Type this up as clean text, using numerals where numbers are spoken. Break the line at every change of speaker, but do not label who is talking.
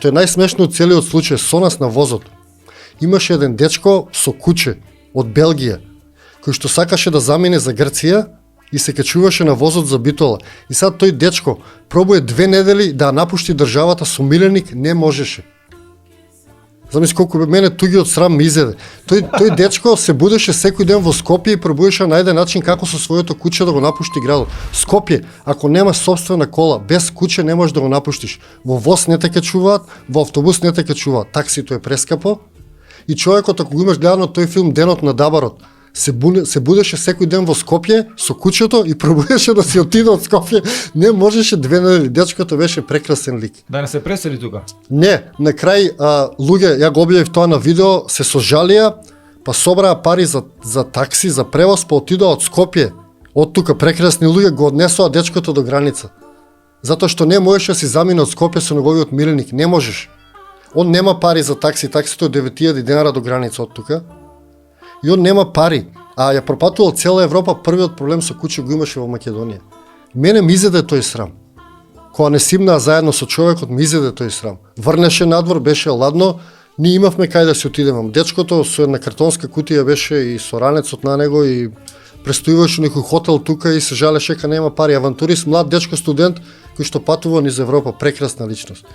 што е најсмешно од целиот случај, со нас на возот имаше еден дечко со куче од Белгија, кој што сакаше да замине за Грција и се качуваше на возот за Битола. И сад тој дечко пробуе 2 недели да напушти државата со миленик, не можеше. Замисли колку мене тугиот срам ми изеде. Тој дечко се будеше секој ден во Скопје и пробуеше на најден начин како со своето куче да го напушти градот. Скопје, ако немаш собствена кола, без куче не можеш да го напуштиш. Во воз не те качуваат, во автобус не те качуваат. Таксито е прескапо. И човекот, ако го имаш гледано тој филм Денот на Дабарот, се будеше секој ден во Скопје со кучето и пробуеше да си отиде од Скопје. Не можеше 2 недели. Дечкото беше прекрасен лик.
Да не се пресели тука?
Не, на крај луѓе, ја го објавив тоа на видео, се сожалија, па собраа пари за такси, за превоз, па отидоа од Скопје. Од тука прекрасни луѓе го однесоа дечкото до граница. Затоа што не можеше да си замине од Скопје со неговиот миленик, не можеш. Он нема пари за такси, таксито е 9000 денара до граница од тука. И он нема пари, а ја пропатувал цела Европа, првиот проблем со куче го имаше во Македонија. Мене ми изеде тој срам. Кога не симнаа заедно со човекот, ми изеде тој срам. Врнеше надвор, беше ладно, ние имавме кај да се отидеме. Дечкото со една картонска кутија беше и со ранецот на него и престојуваше некој хотел тука и се жалеше дека нема пари. Авантурист, млад дечко студент кој што патува низ Европа, прекрасна личност.